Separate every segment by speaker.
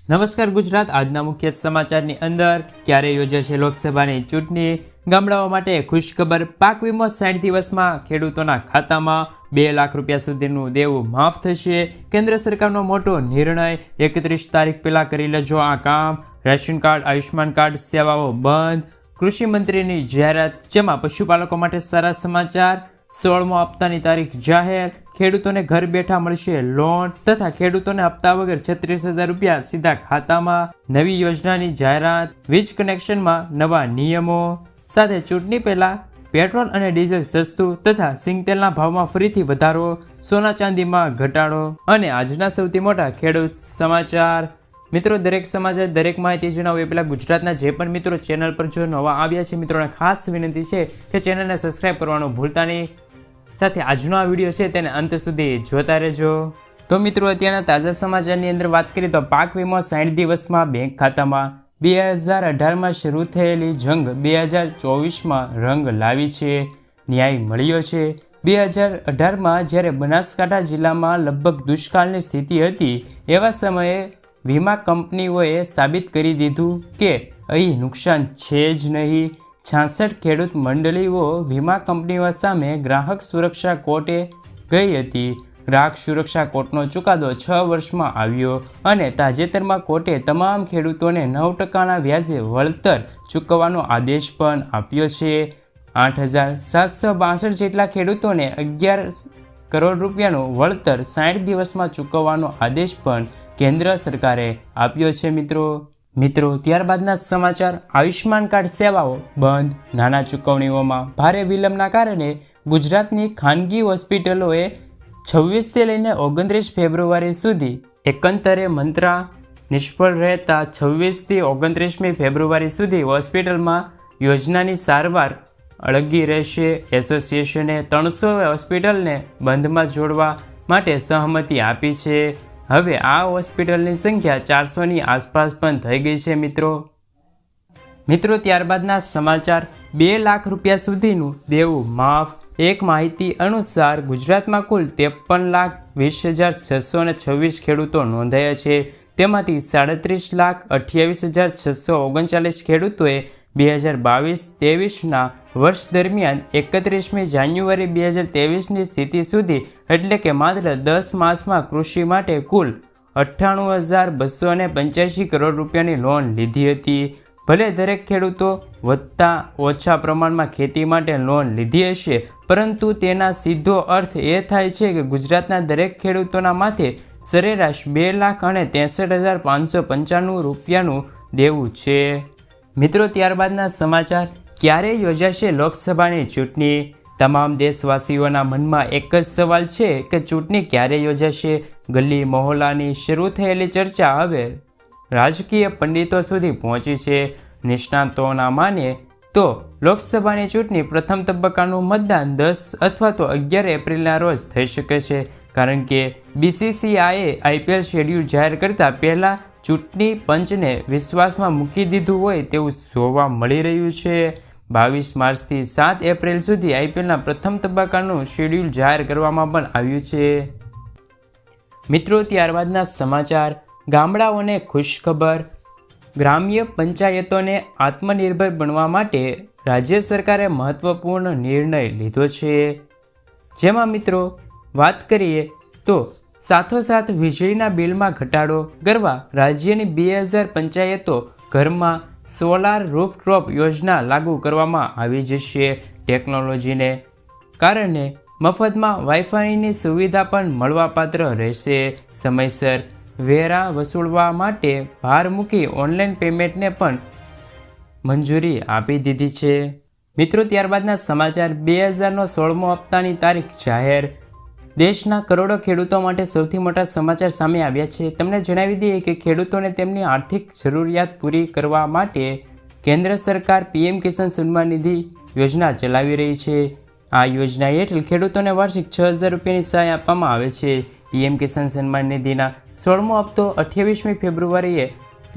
Speaker 1: નમસ્કાર ગુજરાત, આજના મુખ્ય સમાચારની અંદર ક્યારે યોજાશે લોકસભાની ચૂંટણી, ગામડાઓ માટે ખુશખબર, પાક વીમો 60 દિવસમાં ખેડૂતોના ખાતામાં 2 લાખ રૂપિયા સુધીનું દેવું માફ થશે, કેન્દ્ર સરકારનો મોટો નિર્ણય, 31 તારીખ પહેલાં કરી લેજો આ કામ, રેશન કાર્ડ, આયુષ્માન કાર્ડ સેવાઓ બંધ, કૃષિ મંત્રીની જાહેરાત, જેમાં પશુપાલકો માટે સારા સમાચાર, 16મો હપ્તાની તારીખ જાહેર, ખેડૂતોને ઘર બેઠા મળશે લોન તથા ખેડૂતોને હપ્તા વગર 36,000 રૂપિયા સીધા ખાતામાં, નવી યોજનાની જાહેરાત, વીજ કનેક્શનમાં નવા નિયમો, સાથે ચૂંટણી પહેલા પેટ્રોલ અને ડીઝલ સસ્તું તથા સિંગતેલના ભાવમાં ફરીથી વધારો, સોના ચાંદીમાં ઘટાડો અને આજના સૌથી મોટા ખેડૂત સમાચાર. મિત્રો, દરેક સમાચાર, દરેક માહિતી જણાવો એ પહેલાં ગુજરાતના જે પણ મિત્રો ચેનલ પર જો નવા આવ્યા છે મિત્રોને ખાસ વિનંતી છે કે ચેનલને સબસ્ક્રાઈબ કરવાનું ભૂલતા નહીં, સાથે આજનો આ વિડીયો છે તેને અંત સુધી જોતા રહેજો. તો મિત્રો, અત્યારના તાજા સમાચારની અંદર વાત કરીએ તો પાક વીમો 60 દિવસમાં બેંક ખાતામાં, 2018માં શરૂ થયેલી જંગ 2024માં રંગ લાવી છે, ન્યાય મળ્યો છે. 2018માં જ્યારે બનાસકાંઠા જિલ્લામાં લગભગ દુષ્કાળની સ્થિતિ હતી એવા સમયે વીમા કંપનીઓએ સાબિત કરી દીધું કે અહીં નુકસાન છે જ નહીં. 66 ખેડૂત મંડળીઓ વીમા કંપનીઓ સામે ગ્રાહક સુરક્ષા કોર્ટે ગઈ હતી. ગ્રાહક સુરક્ષા કોર્ટનો ચુકાદો 6 વર્ષમાં આવ્યો અને તાજેતરમાં કોર્ટે તમામ ખેડૂતોને 9% વ્યાજે વળતર ચૂકવવાનો આદેશ પણ આપ્યો છે. 8,762 જેટલા ખેડૂતોને 11 કરોડ રૂપિયાનું વળતર 60 દિવસમાં ચૂકવવાનો આદેશ પણ કેન્દ્ર સરકારે આપ્યો છે. મિત્રો, ત્યારબાદના સમાચાર, આયુષ્માન કાર્ડ સેવાઓ બંધ, નાના ચૂકવણીઓમાં ભારે વિલંબના કારણે ગુજરાતની ખાનગી હોસ્પિટલોએ 26 થી લઈને 29 ફેબ્રુઆરી સુધી એકંદરે મંત્રા નિષ્ફળ રહેતા 26 થી 29મી ફેબ્રુઆરી સુધી હોસ્પિટલમાં યોજનાની સારવાર અળગી રહેશે. એસોસિએશને 300 હોસ્પિટલને બંધમાં જોડવા માટે સહમતિ આપી છે. હવે આ હોસ્પિટલની સંખ્યા 400ની આસપાસ પણ થઈ ગઈ છે. મિત્રો, ત્યારબાદના સમાચાર, 2 લાખ રૂપિયા સુધીનું દેવું માફ. એક માહિતી અનુસાર ગુજરાતમાં કુલ 53,20,626 ખેડૂતો નોંધાયા છે. તેમાંથી 37,28,639 ખેડૂતોએ 2022-23ના વર્ષ દરમિયાન 31મી જાન્યુઆરી 2023ની સ્થિતિ સુધી એટલે કે માત્ર 10 માસમાં કૃષિ માટે કુલ 98,285 કરોડ રૂપિયાની લોન લીધી હતી. ભલે દરેક ખેડૂતો વધતા ઓછા પ્રમાણમાં ખેતી માટે લોન લીધી હશે, પરંતુ તેના સીધો અર્થ એ થાય છે કે ગુજરાતના દરેક ખેડૂતોના માથે સરેરાશ 2,63,595 રૂપિયાનું દેવું છે. મિત્રો, ત્યારબાદના સમાચાર, ક્યારે યોજાશે લોકસભાની ચૂંટણી? તમામ દેશવાસીઓના મનમાં એક જ સવાલ છે કે ચૂંટણી ક્યારે યોજાશે? ગલી મહોલ્લાની શરૂ થયેલી ચર્ચા હવે રાજકીય પંડિતો સુધી પહોંચી છે. નિષ્ણાતોના માને તો લોકસભાની ચૂંટણી પ્રથમ તબક્કાનું મતદાન 10 અથવા તો 11 એપ્રિલના રોજ થઈ શકે છે, કારણ કે BCCIએ IPL શેડ્યુલ જાહેર કરતાં પહેલાં ચૂંટણી પંચને વિશ્વાસમાં મૂકી દીધું હોય તેવું જોવા મળી રહ્યું છે. 22 માર્ચથી 7 એપ્રિલ સુધી IPLના પ્રથમ તબક્કાનું શેડ્યુલ જાહેર કરવામાં પણ આવ્યું છે. મિત્રો, ત્યારબાદના સમાચાર, ગામડાઓને ખુશખબર. ગ્રામ્ય પંચાયતોને આત્મનિર્ભર બનવા માટે રાજ્ય સરકારે મહત્વપૂર્ણ નિર્ણય લીધો છે. જેમાં મિત્રો વાત કરીએ તો સાથોસાથ વીજળીના બિલમાં ઘટાડો કરવા રાજ્યની 2000 પંચાયતો ઘરમાં સોલાર રૂફટોપ યોજના લાગુ કરવામાં આવી જશે. ટેકનોલોજીને કારણે મફતમાં વાઈફાઈની સુવિધા પણ મળવાપાત્ર રહેશે. સમયસર વેરા વસૂલવા માટે ભાર મૂકી ઓનલાઈન પેમેન્ટને પણ મંજૂરી આપી દીધી છે. મિત્રો, ત્યારબાદના સમાચાર, 2016મો હપ્તાની તારીખ જાહેર. દેશના કરોડો ખેડૂતો માટે સૌથી મોટા સમાચાર સામે આવ્યા છે. તમને જણાવી દઈએ કે ખેડૂતોને તેમની આર્થિક જરૂરિયાત પૂરી કરવા માટે કેન્દ્ર સરકાર PM કિસાન સન્માન નિધિ યોજના ચલાવી રહી છે. આ યોજના હેઠળ ખેડૂતોને વાર્ષિક 6,000 રૂપિયાની સહાય આપવામાં આવે છે. PM કિસાન સન્માન નિધિના 16મો હપ્તો 28મી ફેબ્રુઆરીએ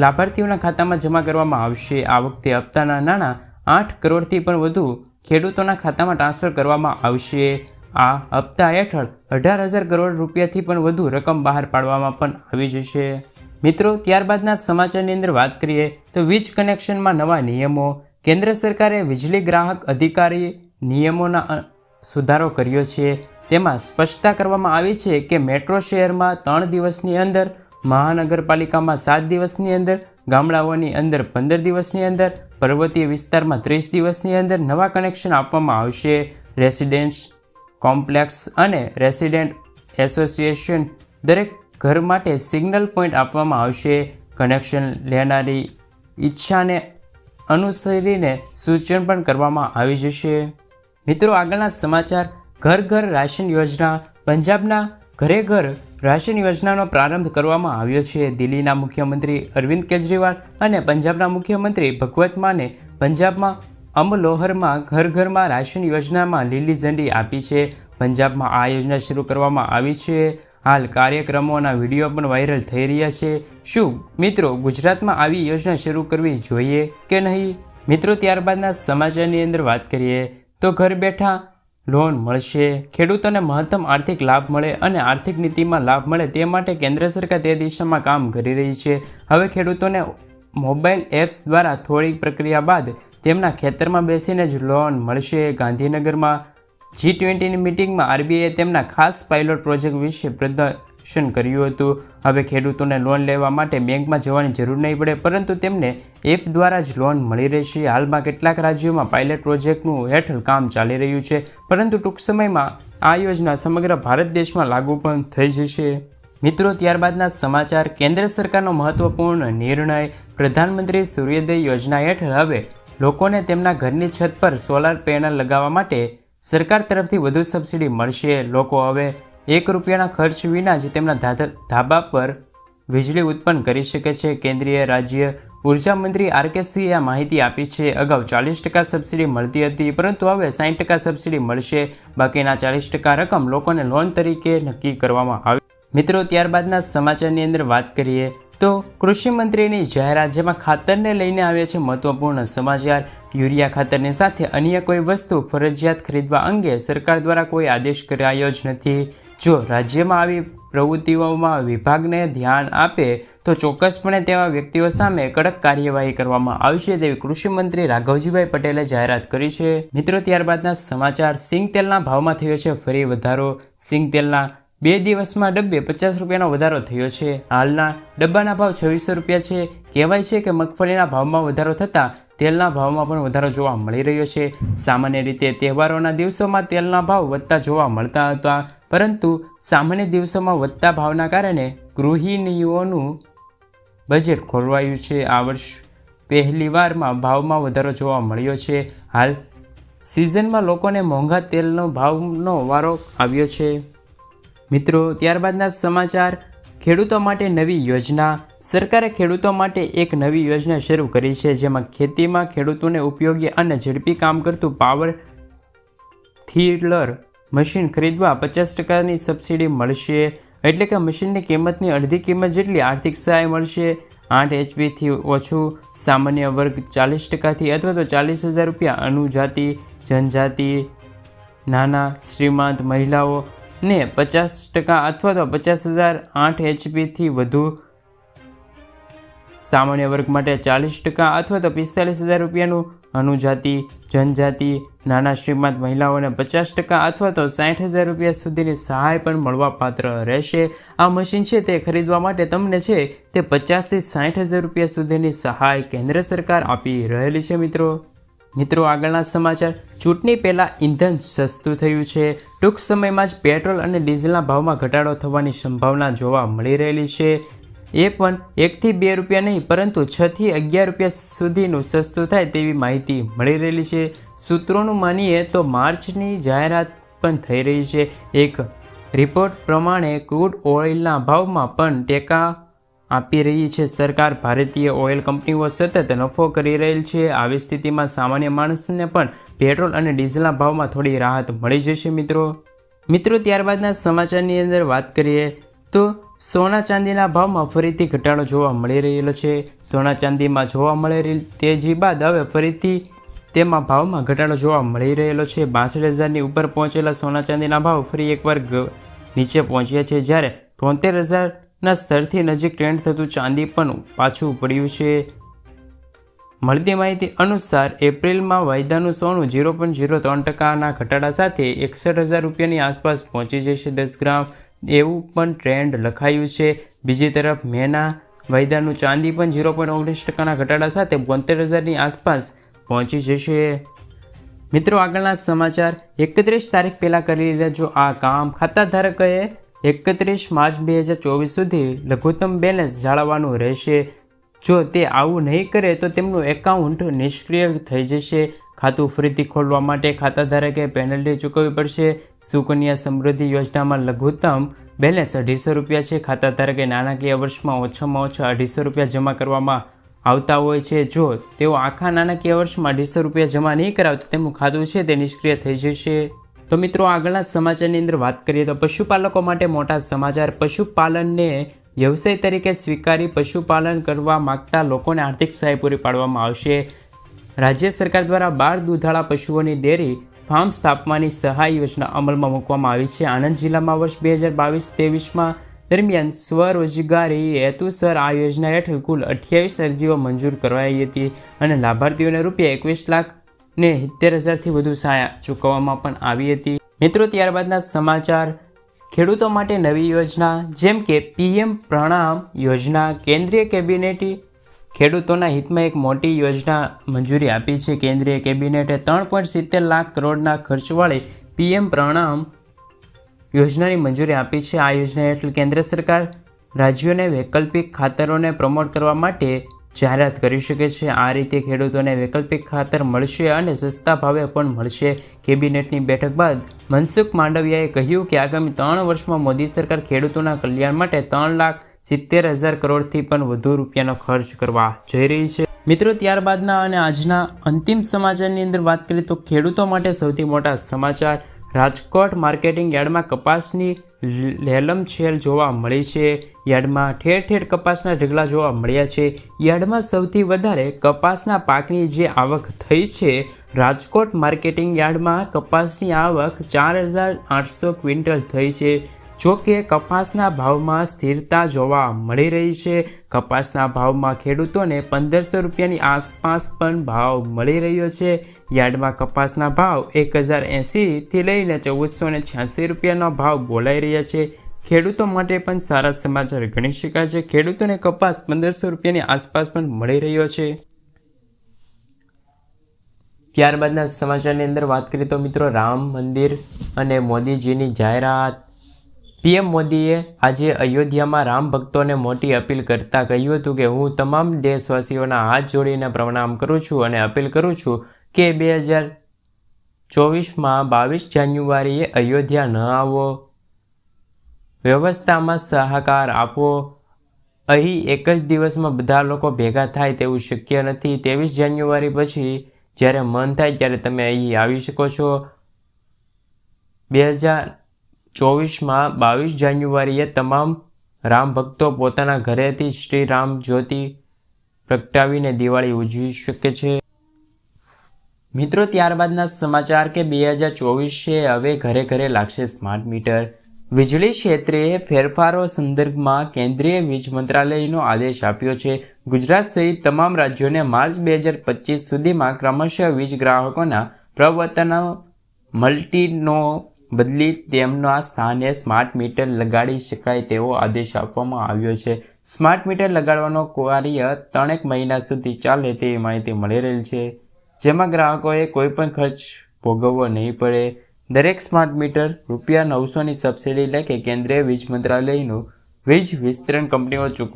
Speaker 1: લાભાર્થીઓના ખાતામાં જમા કરવામાં આવશે. આ વખતે હપ્તાના નાણાં 8 કરોડથી પણ વધુ ખેડૂતોના ખાતામાં ટ્રાન્સફર કરવામાં આવશે. આ હપ્તા હેઠળ 18,000 કરોડ રૂપિયાથી પણ વધુ રકમ બહાર પાડવામાં પણ આવી જશે. મિત્રો ત્યારબાદના સમાચારની અંદર વાત કરીએ તો વીજ કનેક્શનમાં નવા નિયમો. કેન્દ્ર સરકારે વીજળી ગ્રાહક અધિકારી નિયમોના સુધારો કર્યો છે. તેમાં સ્પષ્ટતા કરવામાં આવી છે કે મેટ્રો શહેરમાં 3 દિવસની અંદર, મહાનગરપાલિકામાં 7 દિવસની અંદર, ગામડાઓની અંદર 15 દિવસની અંદર, પર્વતીય વિસ્તારમાં 30 દિવસની અંદર નવા કનેક્શન આપવામાં આવશે. રેસિડેન્સ કોમ્પ્લેક્સ અને રેસિડેન્ટ એસોસિએશન દરેક ઘર માટે સિગ્નલ પોઈન્ટ આપવામાં આવશે. કનેક્શન લેનારી ઈચ્છાને અનુસરીને સૂચન પણ કરવામાં આવી જશે. મિત્રો આગળના સમાચાર. ઘર ઘર રાશન યોજના. પંજાબના ઘરે ઘર રાશન યોજનાનો પ્રારંભ કરવામાં આવ્યો છે. દિલ્હીના મુખ્યમંત્રી અરવિંદ કેજરીવાલ અને પંજાબના મુખ્યમંત્રી ભગવત માને પંજાબમાં અમલોહરમાં ઘર ઘરમાં રાશન યોજનામાં લીલી ઝંડી આપી છે. પંજાબમાં આ યોજના શરૂ કરવામાં આવી છે. હાલ કાર્યક્રમોના વિડીયો પણ વાયરલ થઈ રહ્યા છે. શું મિત્રો ગુજરાતમાં આવી યોજના શરૂ કરવી જોઈએ કે નહીં? મિત્રો ત્યારબાદના સમાચારની અંદર વાત કરીએ તો ઘર બેઠા લોન મળશે. ખેડૂતોને મહત્તમ આર્થિક લાભ મળે અને આર્થિક નીતિમાં લાભ મળે તે માટે કેન્દ્ર સરકાર તે દિશામાં કામ કરી રહી છે. હવે ખેડૂતોને મોબાઈલ એપ્સ દ્વારા થોડી પ્રક્રિયા બાદ તેમના ખેતરમાં બેસીને જ લોન મળશે. ગાંધીનગરમાં G20ની મિટિંગમાં આરબીઆઈએ તેમના ખાસ પાયલોટ પ્રોજેક્ટ વિશે પ્રદર્શન કર્યું હતું. હવે ખેડૂતોને લોન લેવા માટે બેંકમાં જવાની જરૂર નહીં પડે, પરંતુ તેમને એપ દ્વારા જ લોન મળી રહેશે. હાલમાં કેટલાક રાજ્યોમાં પાયલોટ પ્રોજેક્ટનું હેઠળ કામ ચાલી રહ્યું છે, પરંતુ ટૂંક સમયમાં આ યોજના સમગ્ર ભારત દેશમાં લાગુ પણ થઈ જશે. મિત્રો ત્યારબાદના સમાચાર. કેન્દ્ર સરકારનો મહત્વપૂર્ણ નિર્ણય. પ્રધાનમંત્રી સૂર્યોદય યોજના હેઠળ હવે લોકોને તેમના ઘરની છત પર સોલાર પેનલ લગાવવા માટે સરકાર તરફથી વધુ સબસિડી મળશે. લોકો હવે ₹1ના ખર્ચ વિના જ તેમના ધાબા પર વીજળી ઉત્પન્ન કરી શકે છે. કેન્દ્રીય રાજ્ય ઉર્જા મંત્રી આર.કે. સિંહે આ માહિતી આપી છે. અગાઉ 40% સબસિડી મળતી હતી, પરંતુ હવે 60% સબસિડી મળશે. બાકીના 40% રકમ લોકોને લોન તરીકે નક્કી કરવામાં આવે. મિત્રો ત્યારબાદના સમાચારની અંદર વાત કરીએ તો કૃષિ મંત્રીની જાહેરાત, જેમાં ખાતરને લઈને આવ્યા છે મહત્વપૂર્ણ સમાચાર. યુરિયા ખાતરની સાથે અન્ય કોઈ વસ્તુ ફરજિયાત ખરીદવા અંગે સરકાર દ્વારા કોઈ આદેશ કરાયો જ નથી. જો રાજ્યમાં આવી પ્રવૃત્તિઓમાં વિભાગને ધ્યાન આપે તો ચોક્કસપણે તેવા વ્યક્તિઓ સામે કડક કાર્યવાહી કરવામાં આવશે તેવી કૃષિ મંત્રી રાઘવજીભાઈ પટેલે જાહેરાત કરી છે. મિત્રો ત્યારબાદના સમાચાર. સિંગ તેલના ભાવમાં થયો છે ફરી વધારો. સિંગ તેલના 2 દિવસમાં ડબ્બે ₹50નો વધારો થયો છે. હાલના ડબ્બાના ભાવ ₹2600 છે. કહેવાય છે કે મગફળીના ભાવમાં વધારો થતાં તેલના ભાવમાં પણ વધારો જોવા મળી રહ્યો છે. સામાન્ય રીતે તહેવારોના દિવસોમાં તેલના ભાવ વધતા જોવા મળતા હતા, પરંતુ સામાન્ય દિવસોમાં વધતા ભાવના કારણે ગૃહિણીઓનું બજેટ ખોરવાયું છે. આ વર્ષ પહેલીવારમાં ભાવમાં વધારો જોવા મળ્યો છે. હાલ સિઝનમાં લોકોને મોંઘા તેલનો ભાવનો વારો આવ્યો છે. મિત્રો ત્યારબાદના સમાચાર. ખેડૂતો માટે નવી યોજના. સરકારે ખેડૂતો માટે એક નવી યોજના શરૂ કરી છે, જેમાં ખેતીમાં ખેડૂતોને ઉપયોગી અને ઝડપી કામ કરતું પાવર થિલર મશીન ખરીદવા 50%ની સબસિડી મળશે. એટલે કે મશીનની કિંમતની અડધી કિંમત જેટલી આર્થિક સહાય મળશે. 8 HPથી ઓછું સામાન્ય વર્ગ 40%થી અથવા તો ₹40,000. અનુજાતિ, જનજાતિ, નાના શ્રીમંત મહિલાઓ ને 50% અથવા તો 50,000. 8 HPથી વધુ સામાન્ય વર્ગ માટે 40% અથવા તો ₹45,000. અનુજાતિ, જનજાતિ, નાના શ્રીમંત મહિલાઓને 50% અથવા તો ₹60,000 સુધીની સહાય પણ મળવાપાત્ર રહેશે. આ મશીન છે તે ખરીદવા માટે તમને છે તે ₹50,000 થી ₹60,000 સુધીની સહાય કેન્દ્ર સરકાર આપી રહેલી છે. મિત્રો આગળના સમાચાર. ચૂંટણી પહેલાં ઈંધણ સસ્તું થયું છે. ટૂંક સમયમાં જ પેટ્રોલ અને ડીઝલના ભાવમાં ઘટાડો થવાની સંભાવના જોવા મળી રહેલી છે. એ પણ ₹1 થી ₹2 નહીં, પરંતુ ₹6 થી ₹11 સુધીનું સસ્તું થાય તેવી માહિતી મળી રહેલી છે. સૂત્રોનું માનીએ તો માર્ચની જાહેરાત પણ થઈ રહી છે. એક રિપોર્ટ પ્રમાણે ક્રૂડ ઓઇલના ભાવમાં પણ ટેકા આપી રહી છે સરકાર. ભારતીય ઓઇલ કંપનીઓ સતત નફો કરી રહેલ છે. આવી સ્થિતિમાં સામાન્ય માણસને પણ પેટ્રોલ અને ડીઝલના ભાવમાં થોડી રાહત મળી જશે. મિત્રો ત્યારબાદના સમાચારની અંદર વાત કરીએ તો સોના ચાંદીના ભાવમાં ફરીથી ઘટાડો જોવા મળી રહેલો છે. સોના ચાંદીમાં જોવા મળેલી તેજી બાદ હવે ફરીથી તેમાં ભાવમાં ઘટાડો જોવા મળી રહેલો છે. 62,000ની ઉપર પહોંચેલા સોના ચાંદીના ભાવ ફરી એકવાર નીચે પહોંચ્યા છે, જ્યારે 73,000 ના સ્તરથી નજીક ટ્રેન્ડ થતું ચાંદી પણ પાછું પડ્યું છે. મળતી માહિતી અનુસાર એપ્રિલમાં વાયદાનું સોનું 0.03%ના ઘટાડા સાથે 61,000 રૂપિયાની આસપાસ પહોંચી જશે 10 ગ્રામ, એવું પણ ટ્રેન્ડ લખાયું છે. બીજી તરફ મેના વાયદાનું ચાંદી પણ 0.19%ના ઘટાડા સાથે 72,000ની આસપાસ પહોંચી જશે. મિત્રો, આગળના સમાચાર 31 તારીખ પહેલાં કરી લેજો આ કામ. ખાતાધારકોએ 31 માર્ચ 2024 સુધી લઘુત્તમ બેલેન્સ જાળવવાનું રહેશે. જો તે આવું નહીં કરે તો તેમનું એકાઉન્ટ નિષ્ક્રિય થઈ જશે. ખાતું ફરીથી ખોલવા માટે ખાતાધારકે પેનલ્ટી ચૂકવવી પડશે. સુકન્યા સમૃદ્ધિ યોજનામાં લઘુત્તમ બેલેન્સ 250 રૂપિયા છે. ખાતાધારકે નાણાકીય વર્ષમાં ઓછામાં ઓછા 250 રૂપિયા જમા કરવામાં આવતા હોય છે. જો તેઓ આખા નાણાકીય વર્ષમાં 250 રૂપિયા જમા નહીં કરાવે તો તેમનું ખાતું છે તે નિષ્ક્રિય થઈ જશે. તો મિત્રો, આગળના સમાચારની અંદર વાત કરીએ તો પશુપાલકો માટે મોટા સમાચાર. પશુપાલનને વ્યવસાય તરીકે સ્વીકારી પશુપાલન કરવા માગતા લોકોને આર્થિક સહાય પૂરી પાડવામાં આવશે. રાજ્ય સરકાર દ્વારા 12 દૂધાળા પશુઓની ડેરી ફાર્મ સ્થાપવાની સહાય યોજના અમલમાં મૂકવામાં આવી છે. આણંદ જિલ્લામાં વર્ષ 2022-23માં દરમિયાન સ્વરોજગારી હેતુસર આ યોજના હેઠળ કુલ 28 અરજીઓ મંજૂર કરવાઈ હતી અને લાભાર્થીઓને ₹21,70,000થી વધુ સહાય ચૂકવવામાં પણ આવી હતી. મિત્રો, ત્યારબાદના સમાચાર. ખેડૂતો માટે નવી યોજના જેમ કે PM પ્રણામ યોજના. કેન્દ્રીય કેબિનેટે ખેડૂતોના હિતમાં એક મોટી યોજના મંજૂરી આપી છે. કેન્દ્રીય કેબિનેટે 3.70 લાખ કરોડના ખર્ચવાળી PM પ્રણામ યોજનાની મંજૂરી આપી છે. આ યોજના હેઠળ કેન્દ્ર સરકાર રાજ્યોને વૈકલ્પિક ખાતરોને પ્રમોટ કરવા માટે જાહેરાત કરી શકે છે. આ રીતે ખેડૂતોને વૈકલ્પિક ખાતર મળશે અને સસ્તા ભાવે પણ મળશે. કેબિનેટની બેઠક બાદ મનસુખ માંડવિયાએ કહ્યું કે આગામી 3 વર્ષમાં મોદી સરકાર ખેડૂતોના કલ્યાણ માટે 3,70,000 કરોડથી પણ વધુ રૂપિયાનો ખર્ચ કરવા જઈ રહી છે. મિત્રો, ત્યારબાદના અને આજના અંતિમ સમાચારની અંદર વાત કરીએ તો ખેડૂતો માટે સૌથી મોટા સમાચાર. રાજકોટ માર્કેટિંગ યાર્ડમાં કપાસની લેલમછેલ જોવા મળી છે. યાર્ડમાં ઠેર ઠેર કપાસના ઢગલા જોવા મળ્યા છે. યાર્ડમાં સૌથી વધારે કપાસના પાકની જે આવક થઈ છે, રાજકોટ માર્કેટિંગ યાર્ડમાં કપાસની આવક 4,800 ક્વિન્ટલ થઈ છે. જો કે કપાસના ભાવમાં સ્થિરતા જોવા મળી રહી છે. કપાસના ભાવમાં ખેડૂતોને 1,500 રૂપિયાની આસપાસ પણ ભાવ મળી રહ્યો છે. યાર્ડમાં કપાસના ભાવ 1,080થી લઈને 1,486 રૂપિયાનો ભાવ બોલાઈ રહ્યા છે. ખેડૂતો માટે પણ સારા સમાચાર ગણી શકાય છે. ખેડૂતોને કપાસ 1,500 રૂપિયાની આસપાસ પણ મળી રહ્યો છે. ત્યારબાદના સમાચારની અંદર વાત કરીએ તો મિત્રો, રામ મંદિર અને મોદીજીની જાહેરાત. PM મોદીએ આજે અયોધ્યામાં રામ ભક્તોને મોટી અપીલ કરતા કહ્યું હતું કે હું તમામ દેશવાસીઓના હાથ જોડીને પ્રણામ કરું છું અને અપીલ કરું છું કે 2024માં 22 જાન્યુઆરીએ અયોધ્યા ન આવો. વ્યવસ્થામાં સહકાર આપો. અહીં એક જ દિવસમાં બધા લોકો ભેગા થાય તેવું શક્ય નથી. 23 જાન્યુઆરી પછી જ્યારે મન થાય ત્યારે તમે અહીં આવી શકો છો. 2024માં 22 જાન્યુઆરીએ તમામ રામ ભક્તો પોતાના ઘરેથી શ્રી રામ જ્યોતિ પ્રગટાવીને દિવાળી ઉજવી શકે છે. મિત્રો, ત્યારબાદના સમાચાર કે 2024 હવે ઘરે ઘરે લાગશે સ્માર્ટ મીટર. વીજળી ક્ષેત્રે ફેરફારો સંદર્ભમાં કેન્દ્રીય વીજ મંત્રાલયનો આદેશ આપ્યો છે. ગુજરાત સહિત તમામ રાજ્યોને માર્ચ 2025 સુધીમાં ક્રમશઃ વીજ ગ્રાહકોના પ્રવર્તનો મલ્ટીનો બદલી તેમના સ્થાને સ્માર્ટ મીટર લગાડી શકાય તેવો આદેશ આપવામાં આવ્યો છે. સ્માર્ટ મીટર લગાડવાનો કાર્ય 3 મહિના સુધી ચાલે તેવી માહિતી મળી રહેલ છે, જેમાં ગ્રાહકોએ કોઈપણ ખર્ચ ભોગવવો નહીં પડે. દરેક સ્માર્ટ મીટર ₹900ની સબસિડી લે કે કેન્દ્રીય વીજ મંત્રાલયનું વીજ વિતરણ કંપનીઓ ચૂકવી